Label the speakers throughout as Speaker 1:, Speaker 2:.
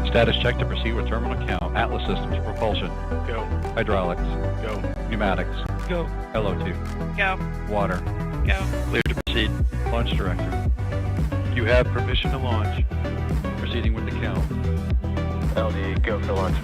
Speaker 1: Status check to proceed with terminal count. Atlas systems, propulsion. Go. Hydraulics. Go. Pneumatics. Go. LO2.
Speaker 2: Go.
Speaker 1: Water.
Speaker 2: Go.
Speaker 1: Clear to proceed. Launch director. You have permission to launch. Proceeding with the count.
Speaker 3: LD, go for launch.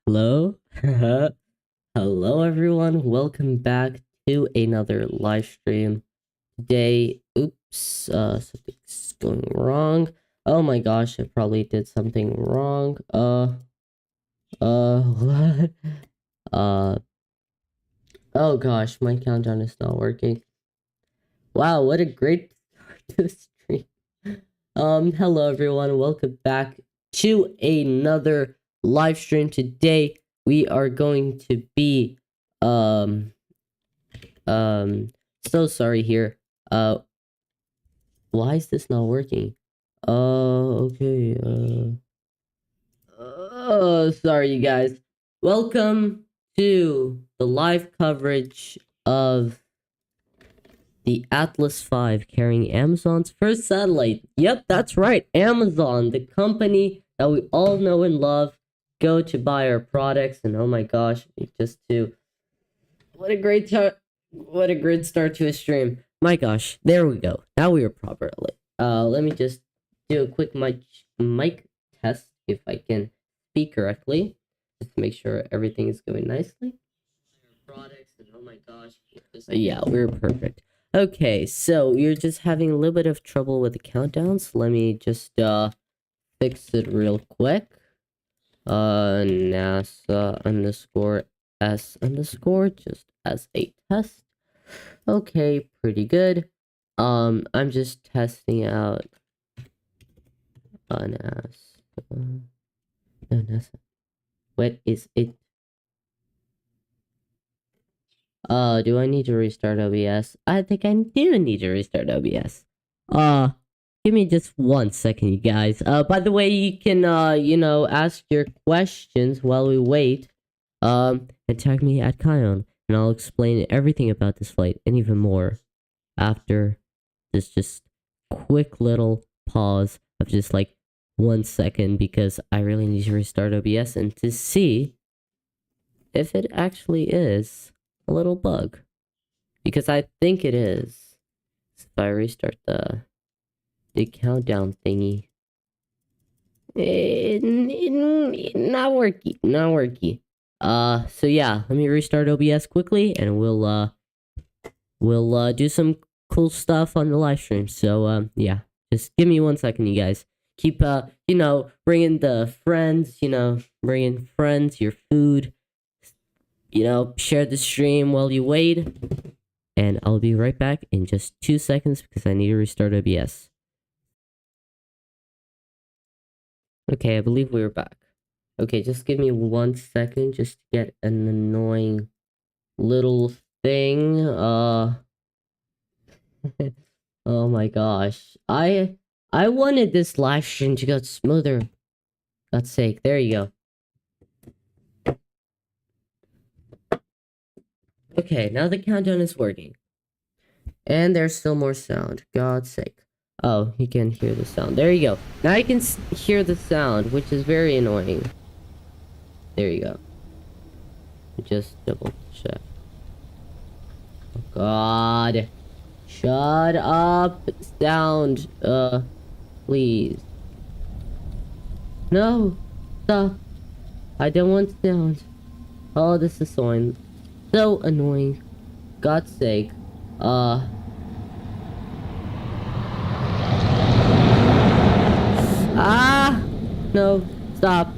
Speaker 4: Hello? Hello everyone, welcome back to another live stream. Today, something's going wrong. Oh my gosh, I probably did something wrong. What? Oh gosh, my countdown is not working. Wow, what a great start to the stream. Hello everyone, welcome back to another live stream. Today we are going to be so sorry here. Why is this not working? Okay. Sorry you guys. Welcome to the live coverage of the Atlas V carrying Amazon's first satellite. Yep, that's right. Amazon, the company that we all know and love. Go to buy our products, and oh my gosh, what a great start to a stream. My gosh, there we go. Now we are properly. Let me just do a quick mic test if I can speak correctly, just to make sure everything is going nicely. Products, and oh my gosh, yeah, we're perfect. Okay, so we're just having a little bit of trouble with the countdowns. Let me just fix it real quick. NASA underscore S underscore, just as a test. Okay, pretty good. I'm just testing out NASA. What is it? Do I need to restart OBS? I think I do need to restart OBS. Give me just 1 second, you guys. By the way, you can, ask your questions while we wait. And tag me at Kion, and I'll explain everything about this flight and even more after this just quick little pause of just like 1 second, because I really need to restart OBS and to see if it actually is a little bug, because I think it is. If I restart the countdown thingy, not worky. So yeah, let me restart OBS quickly, and we'll do some cool stuff on the live stream. So yeah, just give me 1 second, you guys. Keep bringing the friends, bringing friends, your food. Share the stream while you wait, and I'll be right back in just 2 seconds because I need to restart OBS. Okay, I believe we were back. Okay, just give me 1 second just to get an annoying little thing. Oh my gosh. I wanted this live stream to go smoother. God's sake, there you go. Okay, now the countdown is working. And there's still more sound. God's sake. Oh, you can hear the sound. There you go. Now you can hear the sound, which is very annoying. There you go. Just double check. Oh God. Shut up. Sound. Please. No. Stop. I don't want sound. Oh, this is so annoying. God's sake. No. Stop.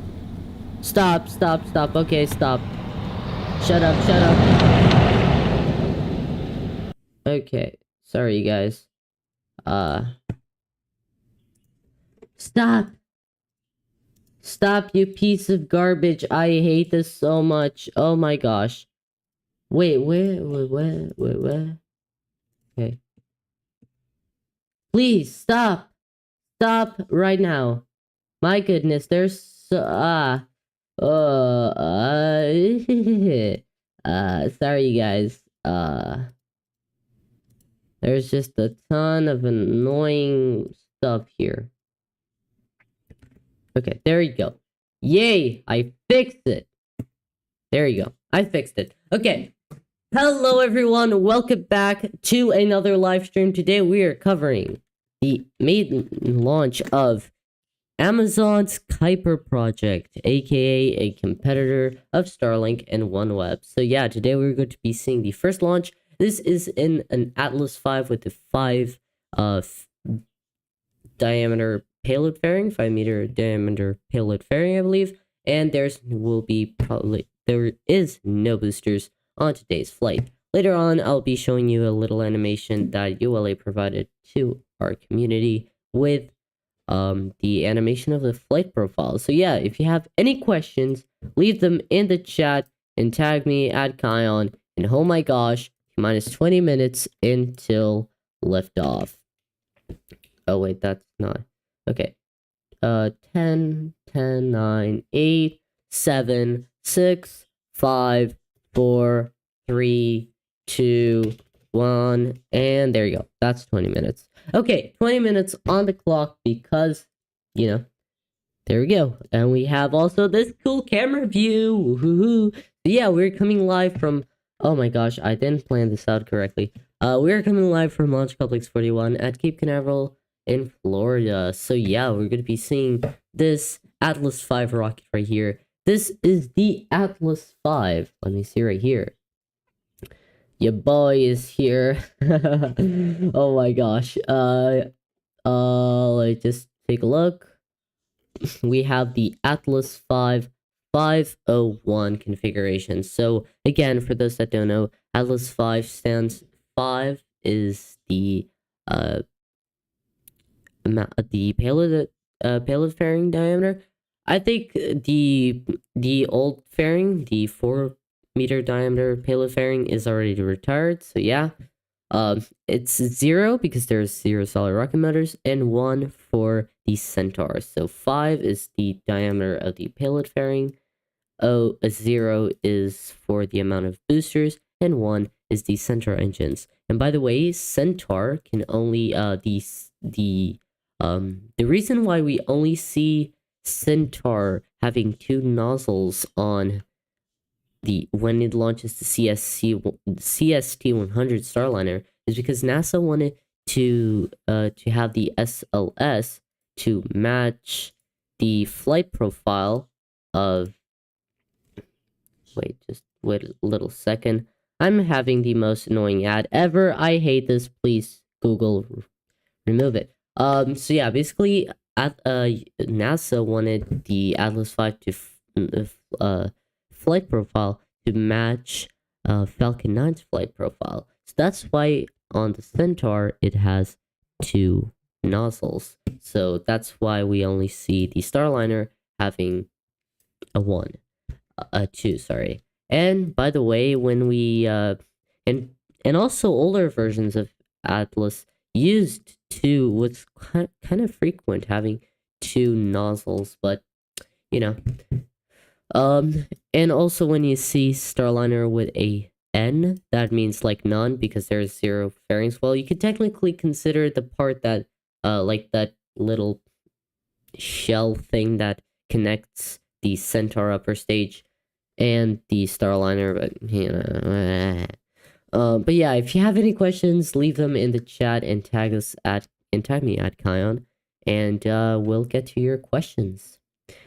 Speaker 4: Stop. Okay, stop. Shut up. Okay. Sorry, you guys. Stop. Stop, you piece of garbage. I hate this so much. Oh my gosh. Wait, where? Okay. Please, stop. Stop right now. My goodness, there's sorry, you guys. There's just a ton of annoying stuff here. Okay, there you go. Yay, I fixed it. There you go. I fixed it. Okay. Hello, everyone. Welcome back to another live stream. Today, we are covering the maiden launch of Amazon's Kuiper project, aka a competitor of Starlink and OneWeb. So yeah, today we're going to be seeing the first launch. This is in an Atlas V with the 5 diameter payload fairing, 5 meter diameter payload fairing, I believe. And there is no boosters on today's flight. Later on, I'll be showing you a little animation that ULA provided to our community with the animation of the flight profile. So yeah, if you have any questions, leave them in the chat and tag me at Kion. And oh my gosh, minus 20 minutes until liftoff. Oh wait, that's not okay. 10, 9, 8, 7, 6, 5, 4, 3, 2, 1, and there you go. That's 20 minutes. Okay, 20 minutes on the clock because, you know, there we go. And we have also this cool camera view. Woohoo! Yeah, we're coming live from, oh my gosh, I didn't plan this out correctly. We're coming live from Launch Complex 41 at Cape Canaveral in Florida. So yeah, we're going to be seeing this Atlas 5 rocket right here. This is the Atlas 5. Let me see right here. Your boy is here. Oh my gosh. Let's just take a look. We have the Atlas 5 501 configuration. So again, for those that don't know, Atlas 5 stands 5 is the payload fairing diameter. I think the old fairing, the 4-meter diameter payload fairing, is already retired. So yeah, it's 0 because there's 0 solid rocket motors, and 1 for the Centaur. So 5 is the diameter of the payload fairing. 0 is for the amount of boosters, and 1 is the Centaur engines. And by the way, Centaur can only the reason why we only see Centaur having 2 nozzles on when it launches the CST-100 Starliner is because NASA wanted to have the SLS to match the flight profile of. Just wait a little second. I'm having the most annoying ad ever. I hate this. Please, Google, remove it. So yeah, basically, NASA wanted the Atlas 5 to flight profile to match Falcon 9's flight profile. So that's why on the Centaur it has 2 nozzles. So that's why we only see the Starliner having a 2, sorry. And by the way, when we and also older versions of Atlas used 2, was kind of frequent having 2 nozzles, but you know. And also when you see Starliner with a N, that means like none because there's 0 fairings. Well, you could technically consider the part that like that little shell thing that connects the Centaur upper stage and the Starliner, but you know. But yeah, if you have any questions, leave them in the chat and tag me at Kion, and we'll get to your questions.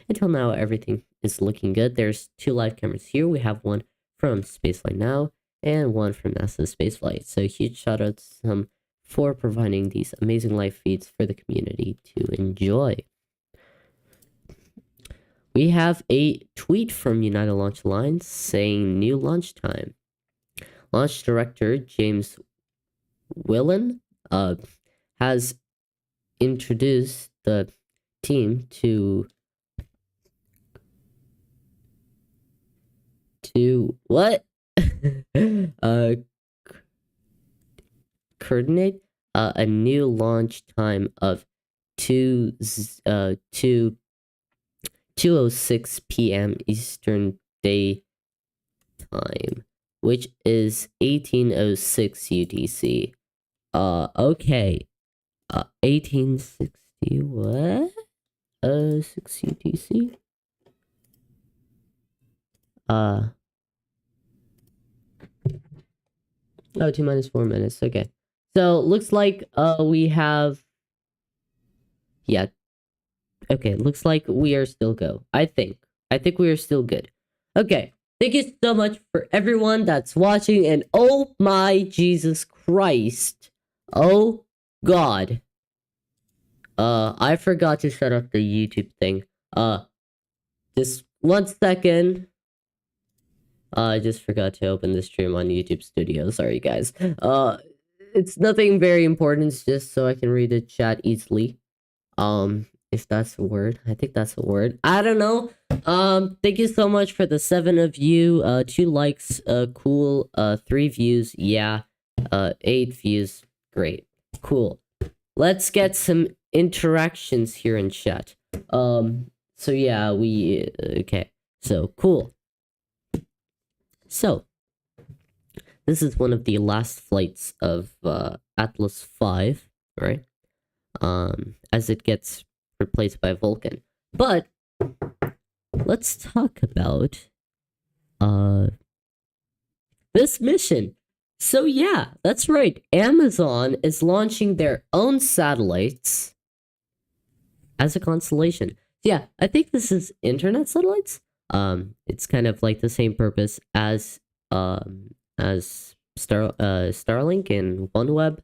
Speaker 4: Until now, everything is looking good. There's 2 live cameras here. We have one from Spaceflight Now and one from NASA Spaceflight. So huge shout out to them for providing these amazing live feeds for the community to enjoy. We have a tweet from United Launch Alliance saying new launch time. Launch director James Willen has introduced the team to what? Coordinate a new launch time of 2:06 p.m. Eastern Day Time, which is 18:06 UTC. Okay. 1860 what? 6 UTC? Oh, 2 minus 4 minutes. Okay. So looks like we have, yeah. Okay, looks like we are still go. I think we are still good. Okay. Thank you so much for everyone that's watching, and oh my Jesus Christ. Oh God. I forgot to set up the YouTube thing. Just 1 second. I just forgot to open the stream on YouTube Studio. Sorry, guys. It's nothing very important. It's just so I can read the chat easily. If that's a word. I think that's a word. I don't know. Thank you so much for the 7 of you. 2 likes. Cool. 3 views. Yeah. 8 views. Great. Cool. Let's get some interactions here in chat. So yeah, okay. So cool. So this is one of the last flights of Atlas 5, right? As it gets replaced by Vulcan. But let's talk about this mission. So yeah, that's right. Amazon is launching their own satellites as a constellation. Yeah, I think this is internet satellites. It's kind of like the same purpose as Starlink and OneWeb.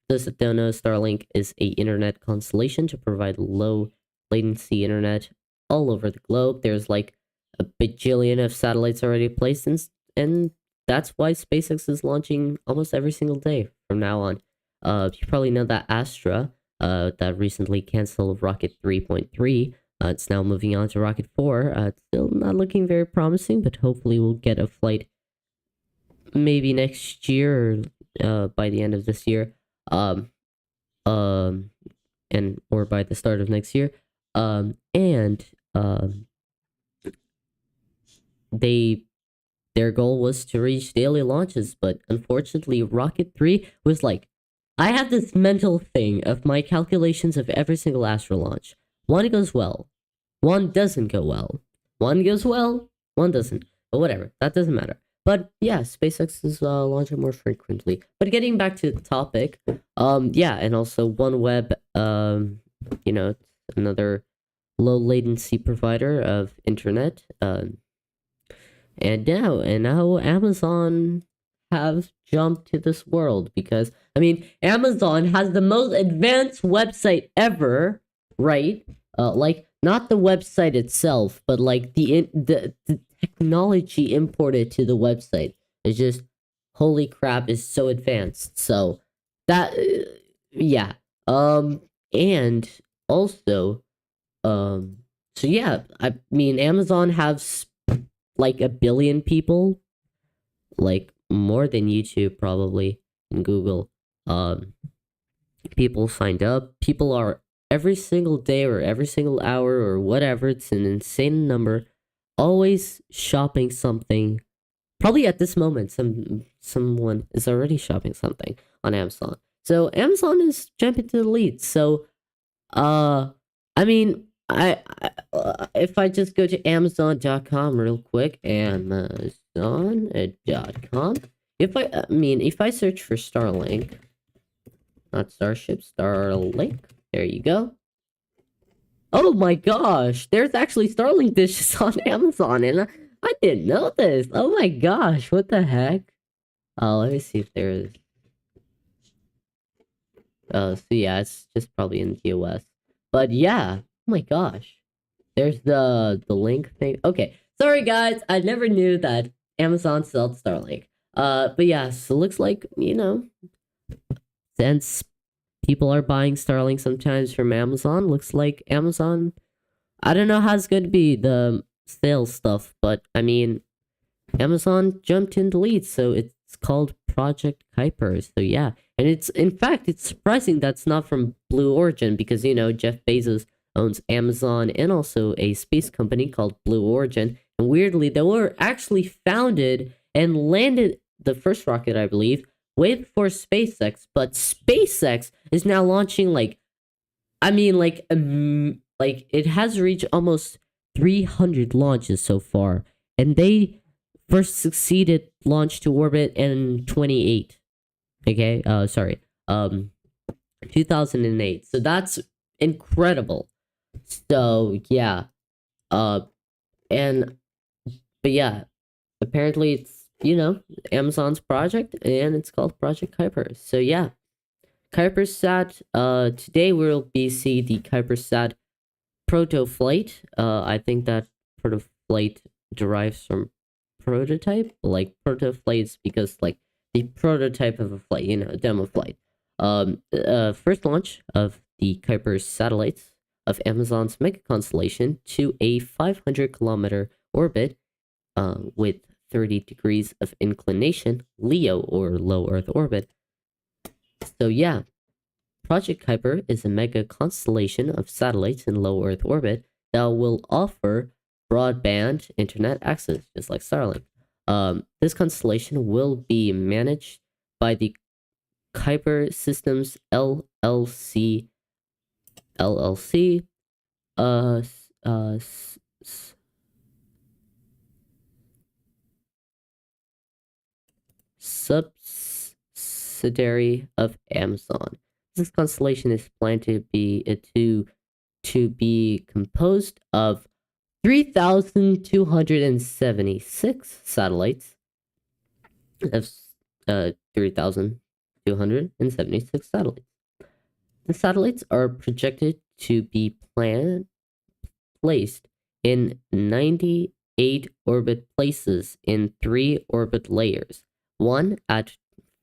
Speaker 4: Those that don't know, Starlink is a internet constellation to provide low latency internet all over the globe. There's like a bajillion of satellites already placed, and that's why SpaceX is launching almost every single day from now on. You probably know that Astra, that recently canceled Rocket 3.3, it's now moving on to Rocket 4. It's still not looking very promising, but hopefully we'll get a flight maybe next year or by the end of this year, and or by the start of next year. Their goal was to reach daily launches, but unfortunately Rocket 3 was like, I have this mental thing of my calculations of every single Astra launch. One goes well, one doesn't go well. One goes well, one doesn't. But whatever, that doesn't matter. But yeah, SpaceX is launching more frequently. But getting back to the topic, yeah, and also OneWeb, it's another low latency provider of internet. And now Amazon have jumped to this world because, I mean, Amazon has the most advanced website ever, right? Like, not the website itself, but like the technology imported to the website is just, holy crap, is so advanced. So that, yeah. And also, so yeah, I mean, Amazon has like 1 billion people, like more than YouTube probably, and Google. People signed up. People are every single day or every single hour or whatever, it's an insane number, always shopping something. Probably at this moment, someone is already shopping something on Amazon. So Amazon is jumping to the lead. So, I mean, I if I just go to Amazon.com real quick, Amazon.com. If I search for Starlink, not Starship, Starlink. There you go. Oh my gosh, there's actually Starlink dishes on Amazon, and I didn't know this. Oh my gosh, what the heck? Let me see if there's. So yeah, it's just probably in the US. But yeah, oh my gosh, there's the link thing. Okay, sorry guys, I never knew that Amazon sold Starlink. But yeah, so it looks like, since people are buying Starlink sometimes from Amazon, looks like Amazon, I don't know how it's going to be the sales stuff, but I mean, Amazon jumped in the lead, so it's called Project Kuiper. So yeah, and it's surprising that's not from Blue Origin, because Jeff Bezos owns Amazon and also a space company called Blue Origin, and weirdly they were actually founded and landed the first rocket, I believe, way before SpaceX. But SpaceX is now launching it has reached almost 300 launches so far, and they first succeeded launch to orbit in 2008. So that's incredible. So yeah, but yeah, apparently it's Amazon's project, and it's called Project Kuiper. So yeah, KuiperSat. Today we'll be see the KuiperSat proto flight. I think that proto flight derives from prototype, like proto flights, because like the prototype of a flight, a demo flight. First launch of the Kuiper satellites of Amazon's MECO constellation to a 500-kilometer orbit, with 30 degrees of inclination, LEO, or low Earth orbit. So yeah, Project Kuiper is a mega constellation of satellites in low Earth orbit that will offer broadband internet access, just like Starlink. This constellation will be managed by the Kuiper Systems LLC uh, subsidiary of Amazon. This constellation is planned to be composed of 3,276 satellites. That's 3,276 satellites. The satellites are projected to be placed in 98 orbit places in 3 orbit layers, one at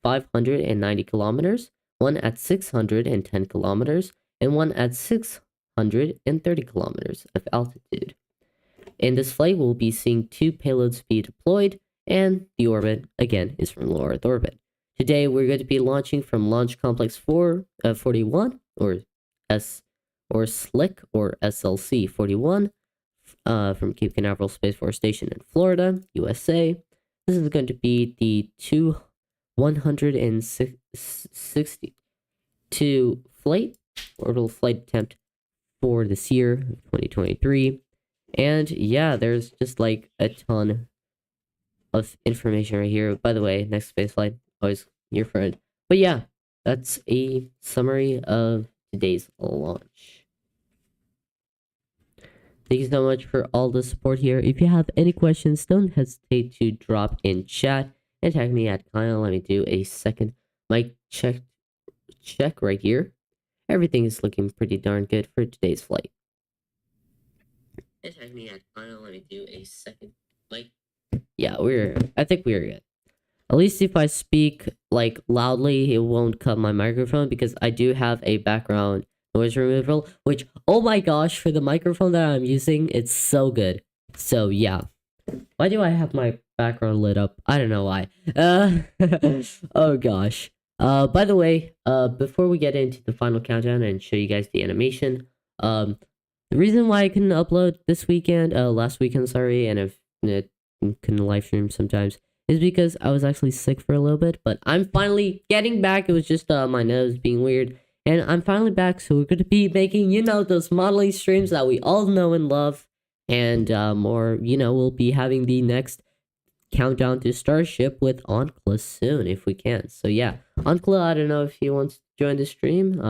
Speaker 4: 590 kilometers, one at 610 kilometers, and one at 630 kilometers of altitude. In this flight, we'll be seeing 2 payloads be deployed, and the orbit, again, is from low Earth orbit. Today, we're going to be launching from Launch Complex 41, or SLIC, or SLC 41, from Cape Canaveral Space Force Station in Florida, USA. This is going to be the 162 orbital flight attempt for this year, 2023. And yeah, there's just like a ton of information right here. By the way, next space flight, always your friend. But yeah, that's a summary of today's launch. Thank you so much for all the support here. If you have any questions, don't hesitate to drop in chat and tag me at Kion. Let me do a second mic check right here. Everything is looking pretty darn good for today's flight. And tag me at Kion. Let me do a second mic. Yeah, I think we're good. At least if I speak like loudly, it won't cut my microphone because I do have a background noise removal, which, oh my gosh, for the microphone that I'm using, it's so good. So yeah. Why do I have my background lit up? I don't know why. Oh gosh. By the way, before we get into the final countdown and show you guys the animation, the reason why I couldn't upload this weekend, last weekend, sorry, and if it couldn't live stream sometimes, is because I was actually sick for a little bit, but I'm finally getting back. It was just my nose being weird, and I'm finally back, so we're going to be making, those modeling streams that we all know and love, and more, we'll be having the next countdown to Starship with Ankla soon, if we can. So yeah, Ankla, I don't know if he wants to join the stream.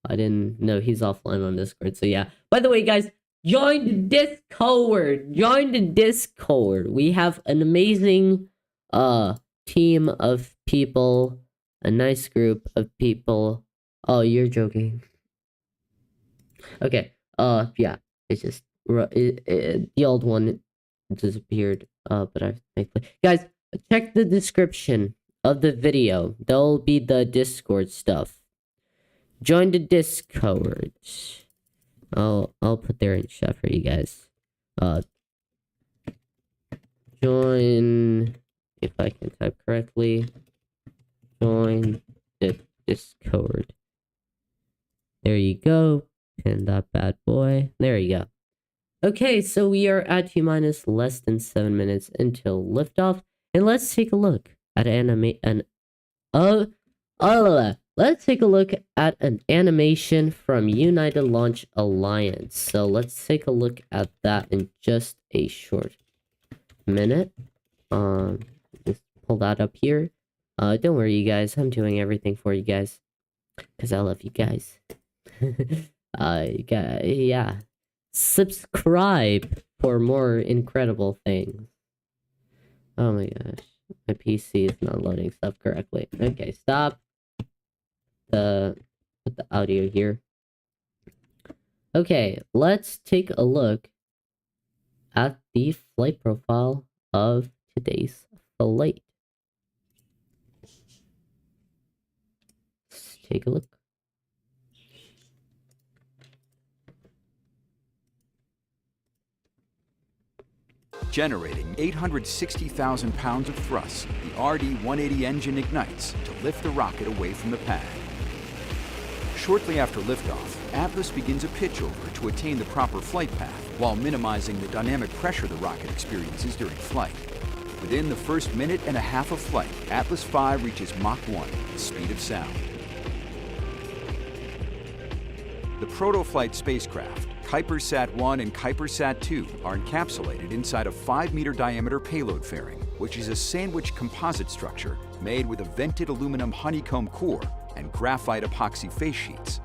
Speaker 4: I didn't know he's offline on Discord, so yeah. By the way, guys, join the Discord. We have an amazing team of people, a nice group of people. Oh, you're joking. Okay, yeah, it's just the old one disappeared, but I thankfully, guys, check the description of the video. There'll be the Discord stuff. Join the Discord. I'll put there in chat for you guys. Join, if I can type correctly, join the Discord. There you go. Pin that bad boy. There you go. Okay, so we are at T-minus less than 7 minutes until liftoff, and let's take a look at let's take a look at an animation from United Launch Alliance. So let's take a look at that in just a short minute. Just pull that up here. Don't worry, you guys. I'm doing everything for you guys because I love you guys. Yeah. Subscribe for more incredible things. Oh my gosh, my PC is not loading stuff correctly. Okay, stop. Put the audio here. Okay, let's take a look at the flight profile of today's flight. Let's take a look.
Speaker 2: Generating 860,000 pounds of thrust, the RD-180 engine ignites to lift the rocket away from the pad. Shortly after liftoff, Atlas begins a pitch over to attain the proper flight path while minimizing the dynamic pressure the rocket experiences during flight. Within the first minute and a half of flight, Atlas V reaches Mach 1, the speed of sound. The proto-flight spacecraft, KuiperSat-1 and KuiperSat-2, are encapsulated inside a 5-meter diameter payload fairing, which is a sandwich composite structure made with a vented aluminum honeycomb core and graphite epoxy face sheets.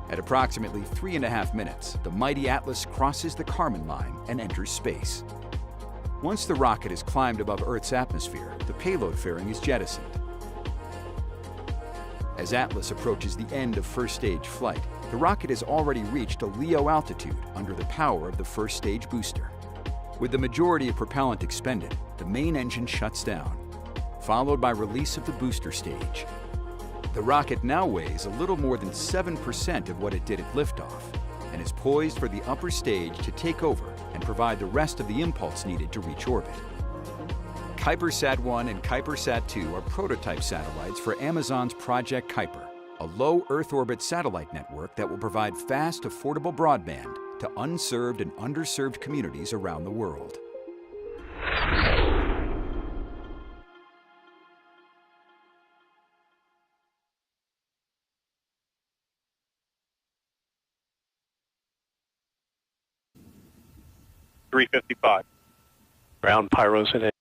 Speaker 2: At approximately 3.5 minutes, the mighty Atlas crosses the Kármán line and enters space. Once the rocket has climbed above Earth's atmosphere, the payload fairing is jettisoned. As Atlas approaches the end of first stage flight, the rocket has already reached a LEO altitude under the power of the first stage booster. With the majority of propellant expended, the main engine shuts down, followed by release of the booster stage. The rocket now weighs a little more than 7% of what it did at liftoff and is poised for the upper stage to take over and provide the rest of the impulse needed to reach orbit. KuiperSat-1 and KuiperSat-2 are prototype satellites for Amazon's Project Kuiper, a low Earth orbit satellite network that will provide fast, affordable broadband to unserved and underserved communities around the world.
Speaker 3: Ground pyros in it.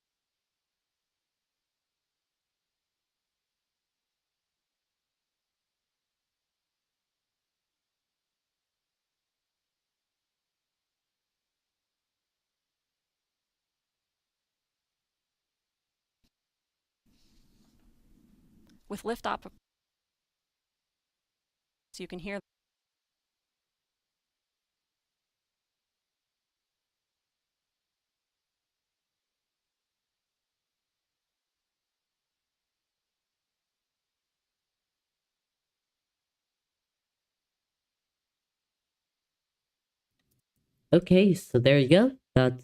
Speaker 5: With liftoff, so you can hear.
Speaker 4: Okay, so there you go. That's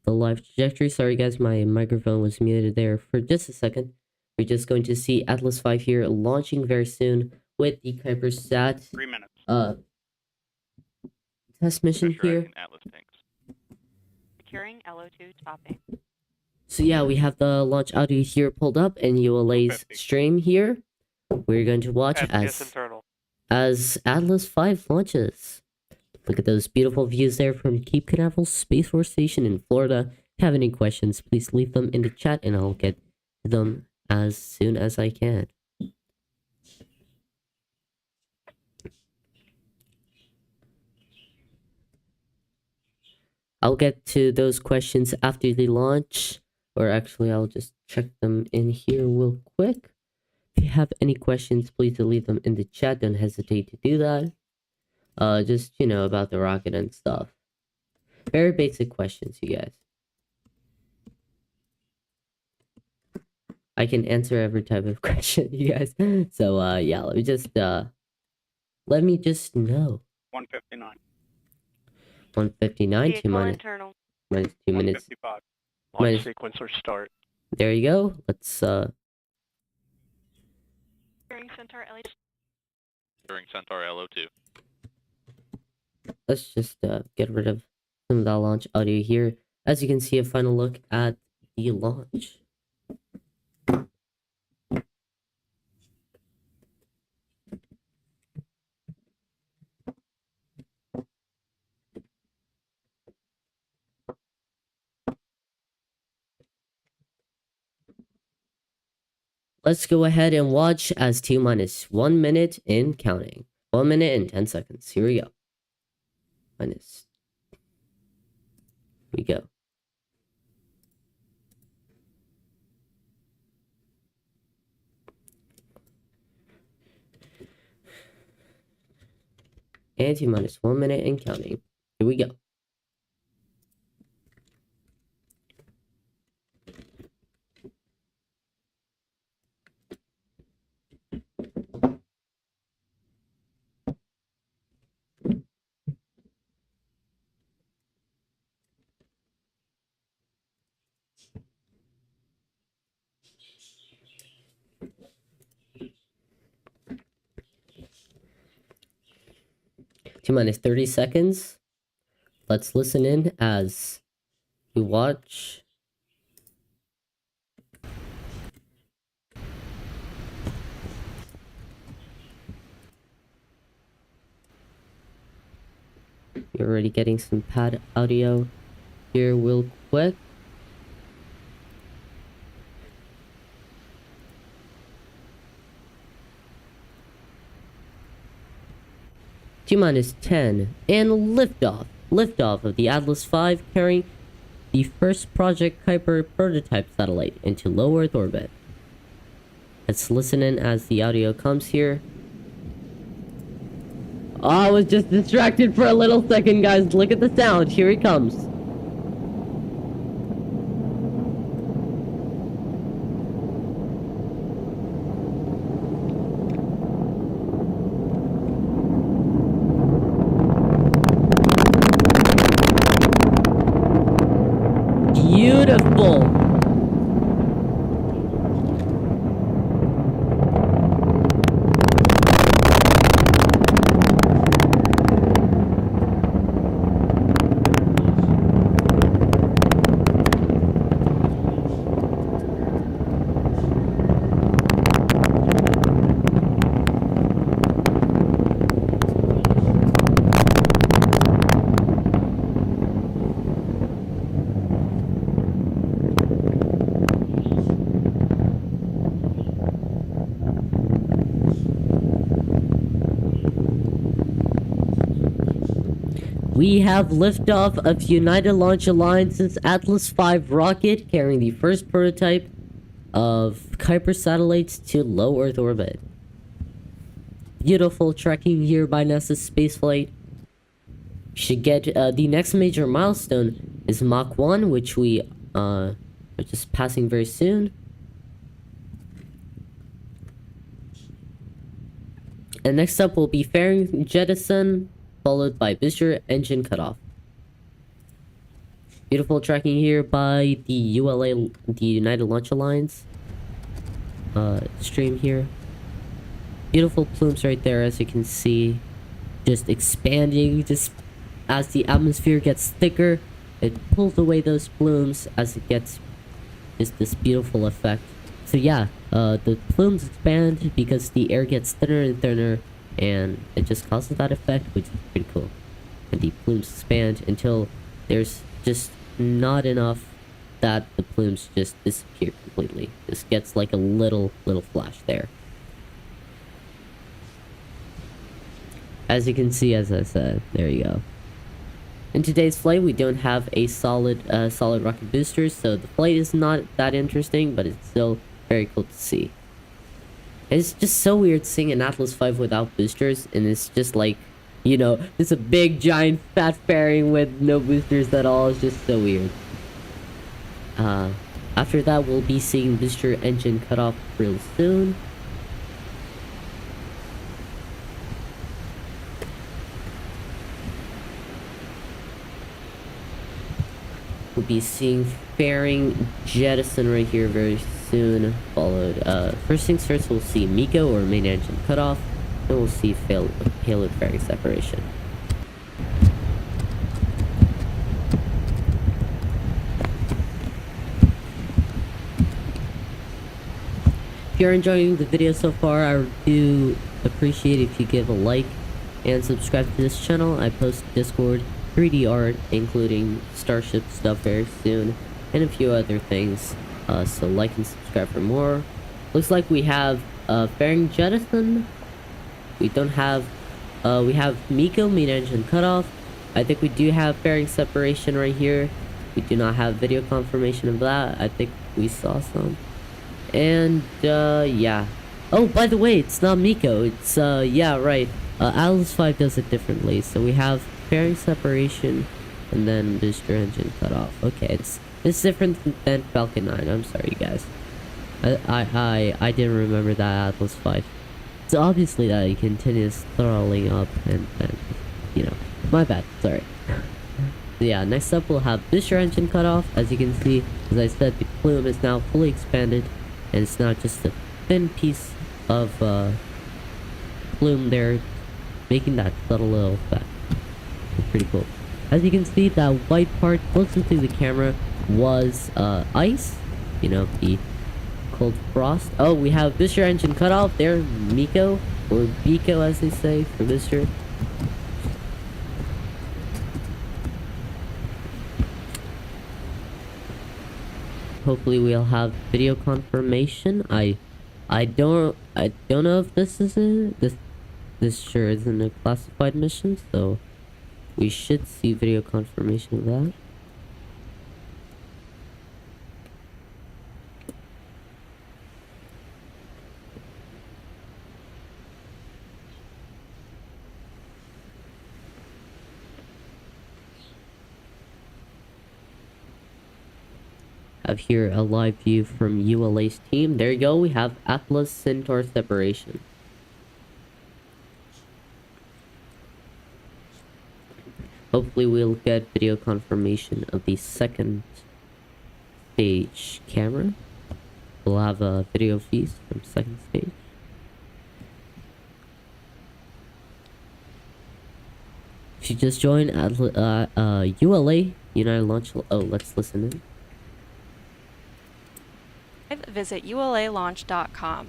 Speaker 4: the live trajectory. Sorry guys, my microphone was muted there for just a second. We're just going to see Atlas V here launching very soon with the KuiperSat
Speaker 6: 3 minutes.
Speaker 4: Test mission here.
Speaker 6: Atlas tanks.
Speaker 5: Securing LO2 topping.
Speaker 4: So yeah, we have the launch audio here pulled up and ULA's
Speaker 6: 250.
Speaker 4: stream here. We're going to watch
Speaker 3: FPS internal.
Speaker 4: as Atlas V launches. Look at those beautiful views there from Cape Canaveral Space Force Station in Florida. If you have any questions, please leave them in the chat and I'll get to them as soon as I can. I'll get to those questions after the launch, or actually I'll just check them in here real quick. If you have any questions, please leave them in the chat. Don't hesitate to do that. Just, you know, about the rocket and stuff. Very basic questions, you guys. I can answer every type of question, you guys. So, yeah, let me just know.
Speaker 6: 159.
Speaker 4: 159, 2 minus 2 minutes.
Speaker 6: 155.
Speaker 3: Launch sequencer start.
Speaker 4: There you go. Let's,
Speaker 5: Securing Centaur LO2.
Speaker 6: During Centaur LO2.
Speaker 4: let's just get rid of some of that launch audio here. As you can see, a final look at the launch. Let's go ahead and watch as T minus 1 minute in counting. 1 minute and 10 seconds. Here we go. Minus. Here we go. And T minus 1 minute and counting. Here we go. T minus 30 seconds. Let's listen in as You watch. You're already getting some pad audio here real quick. T-10 and liftoff. Liftoff of the Atlas V carrying the first Project Kuiper prototype satellite into low Earth orbit. Let's listen in as the audio comes here. Oh, I was just distracted for a little second, guys. Look at the sound. Here he comes. Beautiful. We have liftoff of United Launch Alliance's Atlas V rocket carrying the first prototype of Kuiper satellites to low Earth orbit. Beautiful tracking here by NASA's spaceflight. Should get the next major milestone is Mach 1, which we are just passing very soon. And next up will be fairing jettison, followed by booster engine cutoff. Beautiful tracking here by the ULA, the United Launch Alliance stream here. Beautiful plumes right there, as you can see, just expanding. Just as the atmosphere gets thicker, it pulls away those plumes as it gets just this beautiful effect. So yeah, the plumes expand because the air gets thinner and thinner, and it just causes that effect, which is pretty cool. And the plumes expand until there's just not enough that the plumes just disappear completely. This gets like a little flash there. As you can see, as I said, there you go. In today's flight, we don't have a solid rocket booster, so the flight is not that interesting, but it's still very cool to see. It's just so weird seeing an Atlas V without boosters, and it's just like, you know, it's a big giant fat fairing with no boosters at all. It's just so weird. After that, we'll be seeing booster engine cut off real soon. We'll be seeing fairing jettison right here very soon, followed, first things first, we'll see MECO, or main engine cutoff, and we'll see payload fairing separation. If you're enjoying the video so far, I do appreciate if you give a like and subscribe to this channel. I post Discord 3D art, including Starship stuff very soon, and a few other things. So like and subscribe for more. Looks like we have fairing jettison. We don't have we have MECO, main engine cutoff. I think we do have fairing separation right here. We do not have video confirmation of that. I think we saw some. And yeah. Oh, by the way, it's not MECO. It's yeah, right. Atlas V does it differently. So we have fairing separation and then booster engine cutoff. Okay, it's different than Falcon 9. I'm sorry, guys. I didn't remember that Atlas V. So obviously that it continues throttling up and you know, my bad. Sorry. So yeah, next up we'll have booster engine cutoff. As you can see, as I said, the plume is now fully expanded, and it's not just a thin piece of plume there, making that subtle little effect. Pretty cool. As you can see, that white part closest to the camera was ice. You know, the cold frost. Oh, we have booster engine cut off there, MECO, or BECO as they say for booster. Hopefully we'll have video confirmation. I don't know if this is this sure isn't a classified mission, so we should see video confirmation of that. Have here a live view from ULA's team. There you go. We have Atlas Centaur separation. Hopefully we'll get video confirmation of the second stage camera. We'll have a video feed from second stage. If you just joined ULA United Launch. Oh, let's listen in.
Speaker 5: Visit ulalaunch.com.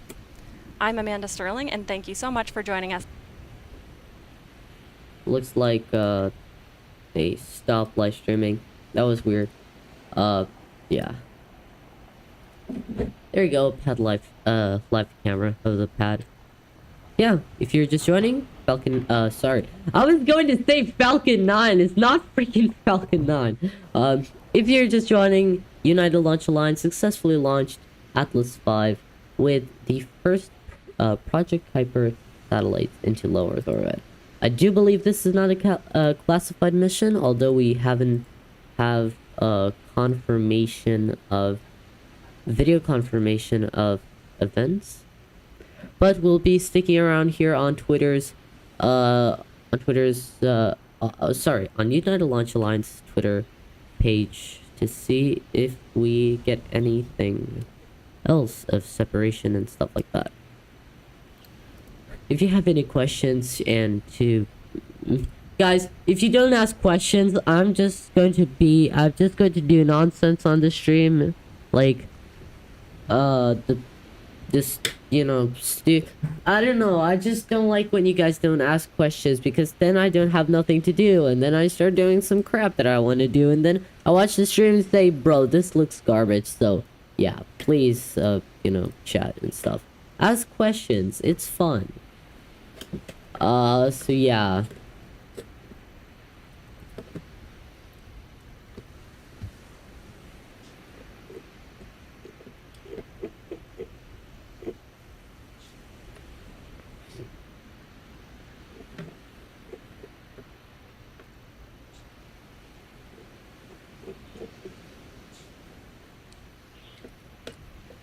Speaker 5: I'm Amanda Sterling, and thank you so much for joining us.
Speaker 4: Looks like they stopped live streaming. That was weird. Yeah. There you go, pad live camera of the pad. Yeah, if you're just joining, Falcon, sorry. I was going to say Falcon 9, it's not freaking Falcon 9. If you're just joining, United Launch Alliance successfully launched Atlas V with the first Project Kuiper satellites into low Earth orbit. I do believe this is not a classified mission, although we haven't have confirmation of video confirmation of events. But we'll be sticking around here on Twitter's on United Launch Alliance Twitter page to see if we get anything else of separation and stuff like that. If you have any questions, and guys, if you don't ask questions, I'm just going to do nonsense on the stream, like I don't know, I just don't like when you guys don't ask questions, because then I don't have nothing to do, and then I start doing some crap that I want to do, and then I watch the stream and say, bro, this looks garbage. So yeah, please chat and stuff, ask questions, it's fun. So yeah.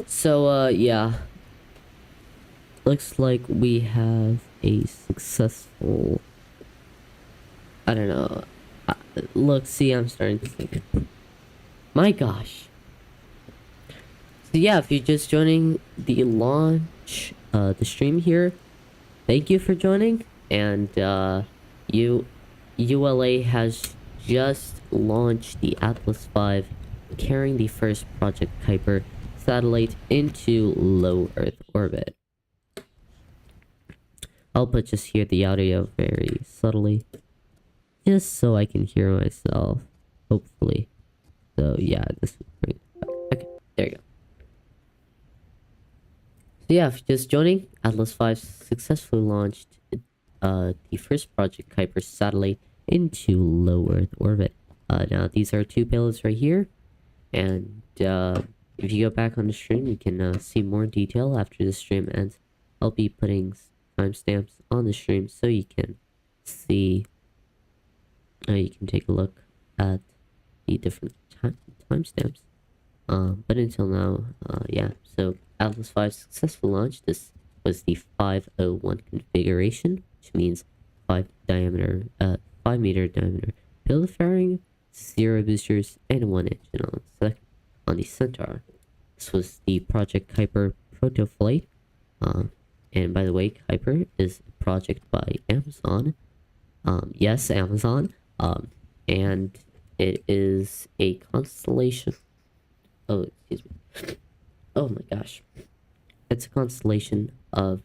Speaker 4: So, yeah. Looks like we have a successful... I don't know. Look, see, I'm starting to think. My gosh. So, yeah, if you're just joining the launch, the stream here, thank you for joining. And, ULA has just launched the Atlas V, carrying the first Project Kuiper satellite into low Earth orbit. I'll put just here the audio very subtly, just so I can hear myself, hopefully. So yeah, this will bring it back. Okay, there you go. So yeah, if you're just joining, Atlas V successfully launched the first Project Kuiper satellite into low Earth orbit. Now these are two payloads right here, and if you go back on the stream, you can see more detail after the stream ends. I'll be putting timestamps on the stream so you can see, you can take a look at the different timestamps. But until now, yeah, so Atlas V successful launch. This was the 501 configuration, which means 5 meter diameter payload fairing, 0 boosters, and 1 engine on the Centaur. This was the Project Kuiper proto flight. And by the way, Kuiper is a project by Amazon. Yes, Amazon. and it is a constellation. Oh, excuse me. Oh my gosh. It's a constellation of,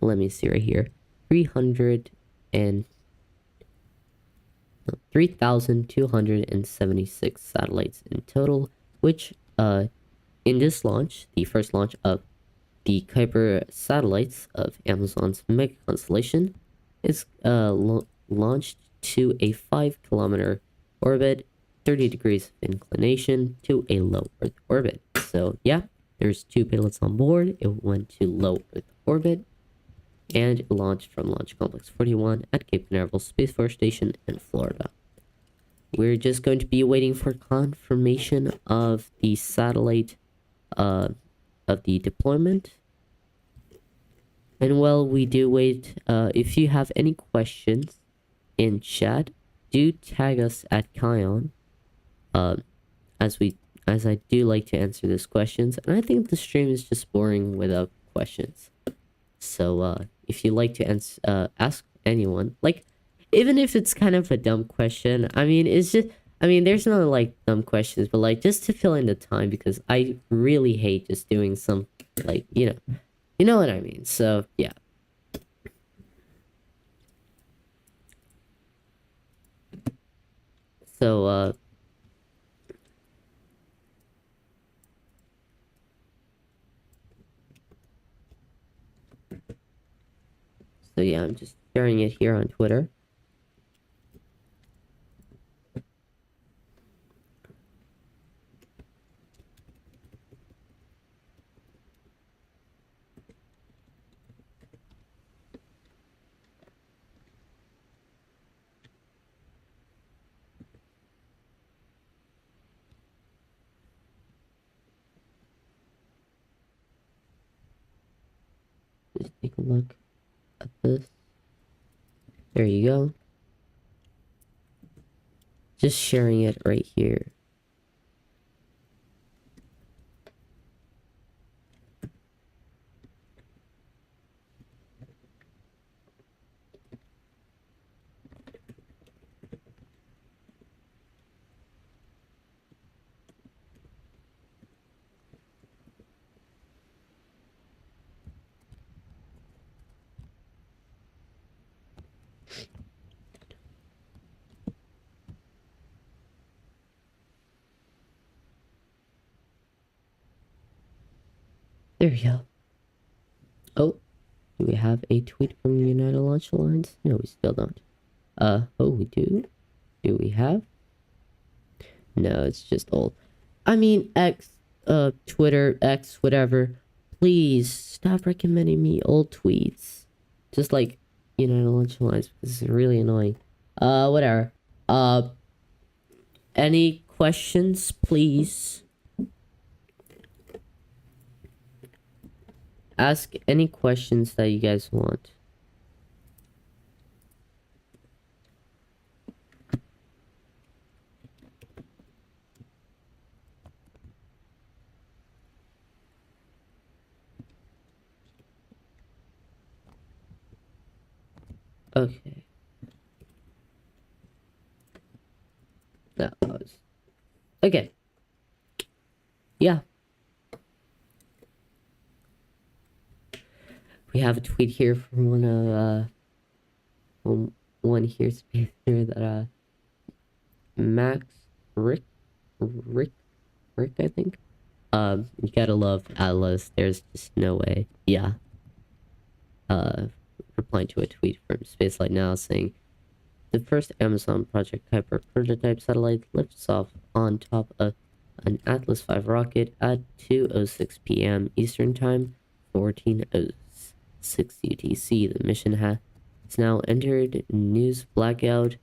Speaker 4: let me see right here, 3,276 satellites in total, which in this launch, the first launch of the Kuiper satellites of Amazon's MECO constellation, is launched to a 5-kilometer orbit, 30 degrees of inclination to a low Earth orbit. So yeah, there's 2 pilots on board. It went to low Earth orbit and it launched from Launch Complex 41 at Cape Canaveral Space Force Station in Florida. We're just going to be waiting for confirmation of the satellite of the deployment. And while we do wait, if you have any questions in chat, do tag us at Kion, as I do like to answer these questions, and I think the stream is just boring without questions. So if you like to ask anyone, like, even if it's kind of a dumb question, I mean, it's just, I mean, there's no like dumb questions, but like just to fill in the time, because I really hate just doing some, like, you know what I mean. So yeah. So yeah, I'm just sharing it here on Twitter. Just take a look at this. There you go. Just sharing it right here. There we go. Oh, do we have a tweet from the United Launch Alliance? No, we still don't. Oh, we do? Do we have? No, it's just old. I mean, X, Twitter, X, whatever. Please stop recommending me old tweets. Just like United Launch Alliance, because it's really annoying. Whatever. Any questions, please? Ask any questions that you guys want. Okay. That was... Okay. Yeah. We have a tweet here from one here spacer that Max Rick I think. You gotta love Atlas. There's just no way. Yeah. Replying to a tweet from Spacelight Now saying the first Amazon Project Kuiper prototype satellite lifts off on top of an Atlas V rocket at 2:06 p.m. Eastern Time, 14:06 UTC. The mission has now entered news blackout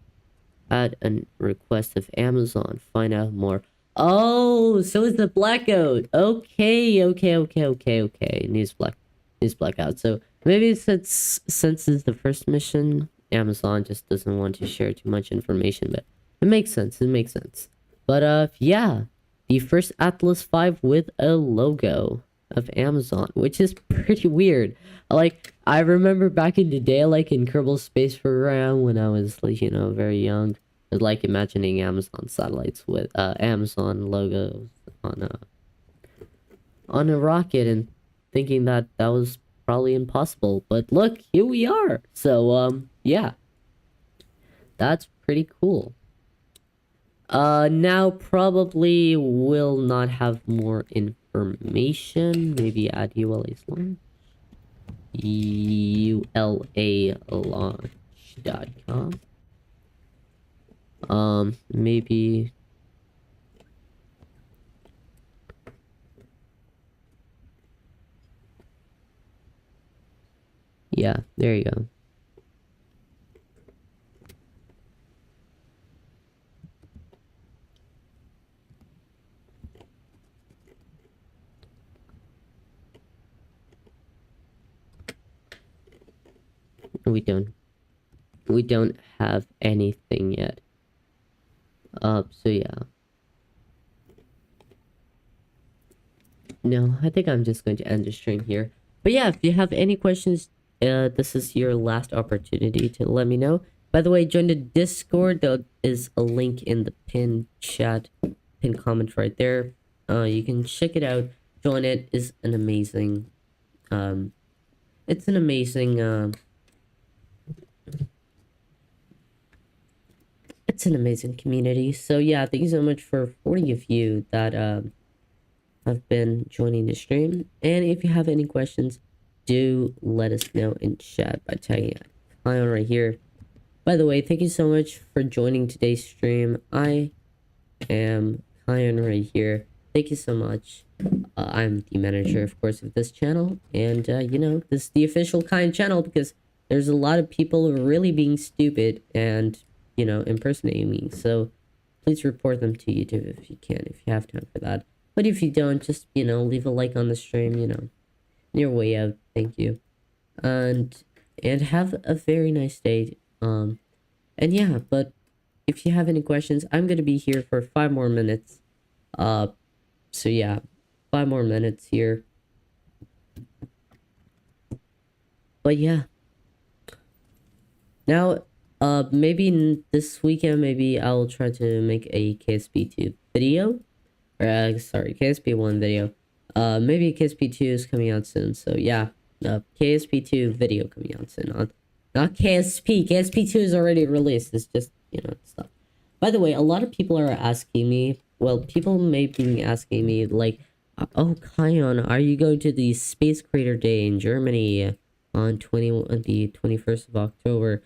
Speaker 4: at a request of Amazon. Find out more. Oh, so it's the blackout. Okay. News blackout. So maybe since it's the first mission, Amazon just doesn't want to share too much information, but it makes sense. But yeah, the first Atlas V with a logo of Amazon, which is pretty weird. Like, I remember back in the day, like in Kerbal Space Program, when I was, like, very young, It's like imagining Amazon satellites with Amazon logos on a rocket and thinking that that was probably impossible. But look, here we are. So yeah, that's pretty cool. Now probably will not have more information. Maybe at ULA's launch. ULAlaunch.com. Maybe. Yeah, there you go. We don't have anything yet. So yeah. No, I think I'm just going to end the stream here. But yeah, if you have any questions, this is your last opportunity to let me know. By the way, join the Discord. There is a link in the pinned comment right there. You can check it out. Join it. Is an amazing it's an amazing it's an amazing community. So yeah, thank you so much for 40 of you that have been joining the stream. And if you have any questions, do let us know in chat by tagging Kion right here. By the way, thank you so much for joining today's stream. I am Kion right here. Thank you so much. I'm the manager, of course, of this channel. And, you know, this is the official Kion channel because there's a lot of people really being stupid and, you know, impersonating me. So please report them to YouTube if you can, if you have time for that. But if you don't, just, you know, leave a like on the stream, you know, your way out. Thank you. And have a very nice day. And yeah, but if you have any questions, I'm going to be here for 5 more minutes. So yeah, 5 more minutes here. But yeah. Now, maybe this weekend, maybe I'll try to make a KSP2 video. Or, sorry, KSP1 video. Maybe KSP2 is coming out soon. So yeah, KSP2 video coming out soon. Not KSP. KSP2 is already released. It's just, you know, stuff. By the way, a lot of people are asking me. Well, people may be asking me like, "Oh, Kion, are you going to the Space Crater Day in Germany on the 21st of October?"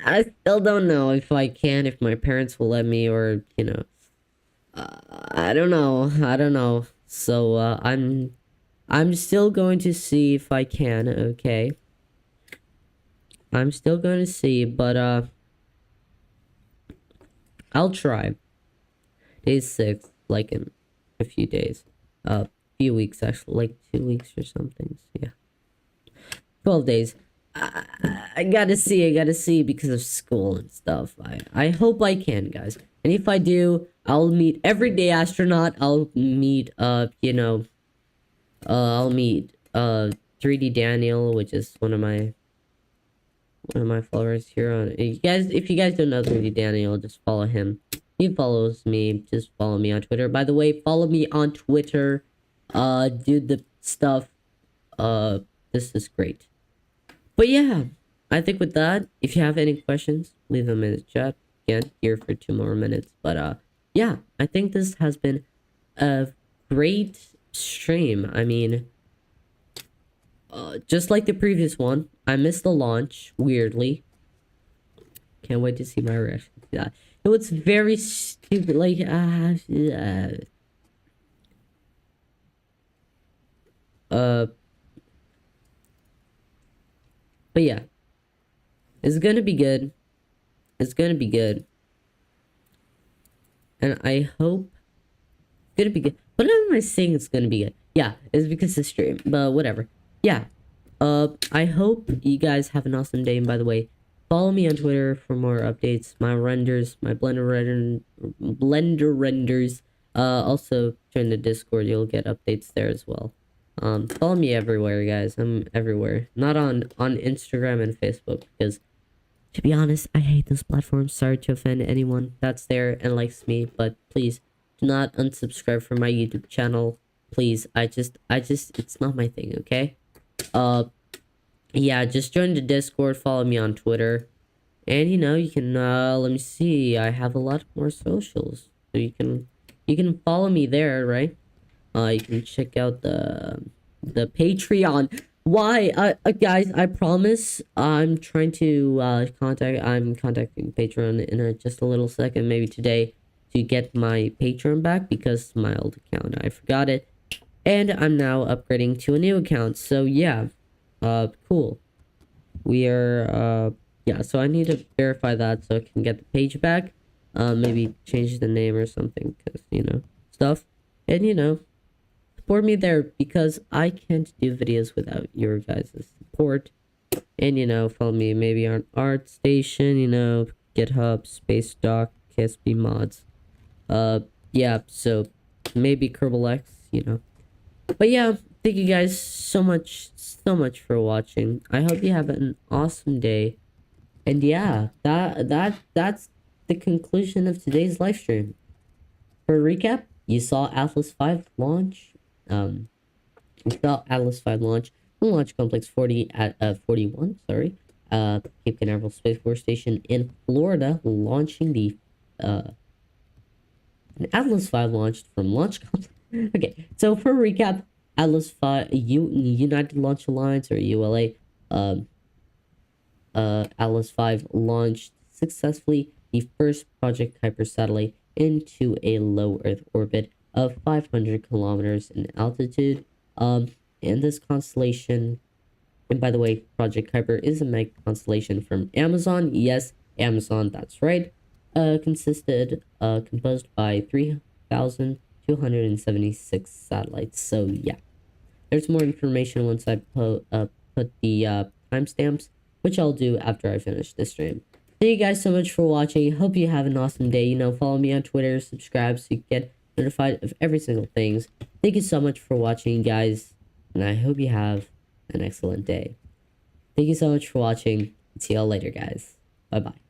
Speaker 4: I still don't know if I can, if my parents will let me, or you know, I don't know. So I'm still going to see if I can. Okay. I'm still going to see, but I'll try. Day 6, like in a few days. Few weeks actually, like 2 weeks or something. So yeah. 12 days. I gotta see because of school and stuff. I hope I can, guys. And if I do, I'll meet Everyday Astronaut. I'll meet you know, I'll meet 3D Daniel, which is one of my followers here on if you guys don't know 3D Daniel, just follow him. He follows me, just follow me on Twitter. By the way, follow me on Twitter. Do the stuff. This is great. But yeah, I think with that, if you have any questions, leave them in the chat. Again, here for 2 more minutes. But yeah, I think this has been a great stream. I mean, just like the previous one, I missed the launch, weirdly. Can't wait to see my reaction to that. It was very stupid, like, but yeah, it's gonna be good. It's gonna be good. And I hope it's gonna be good. But I'm not saying it's gonna be good. Yeah, it's because of stream, but whatever. Yeah. I hope you guys have an awesome day. And by the way, follow me on Twitter for more updates. My renders, my Blender renders. Also join the Discord. You'll get updates there as well. Follow me everywhere, guys. I'm everywhere. Not on Instagram and Facebook because To be honest, I hate those platforms. Sorry to offend anyone that's there and likes me, but please do not unsubscribe from my YouTube channel. Please, I just, it's not my thing, okay? Yeah, just join the Discord, follow me on Twitter, and you know, you can, let me see, I have a lot more socials, so you can follow me there, right? You can check out the Patreon. Why, guys, I promise I'm trying to, I'm contacting Patreon in just a little second, maybe today, to get my Patreon back, because my old account, I forgot it, and I'm now upgrading to a new account, so yeah, cool. We are, yeah, so I need to verify that so I can get the page back, maybe change the name or something, because, you know, stuff, and, you know, support me there, because I can't do videos without your guys' support. And, you know, follow me maybe on ArtStation, you know, GitHub, Space Doc, KSP mods. Yeah, so maybe Kerbal X, you know. But yeah, thank you guys so much for watching. I hope you have an awesome day. And yeah, that's the conclusion of today's live stream. For a recap, you saw Atlas 5 launch. We saw Atlas 5 launch from Launch Complex 41, sorry. Cape Canaveral Space Force Station in Florida, launching the Atlas 5 launched from Launch Complex. Okay, so for a recap, Atlas 5 United Launch Alliance, or ULA, Atlas 5 launched successfully the first Project Kuiper satellite into a low Earth orbit of 500 kilometers in altitude. And this constellation, and by the way, Project Kuiper is a MECO constellation from Amazon. Yes, Amazon, that's right. Composed by 3,276 satellites. So yeah, there's more information once I put the timestamps, which I'll do after I finish this stream. Thank you guys so much for watching. Hope you have an awesome day. You know, follow me on Twitter, subscribe so you get notified of every single thing. Thank you so much for watching, guys, and I hope you have an excellent day. Thank you so much for watching. See y'all later, guys. Bye bye.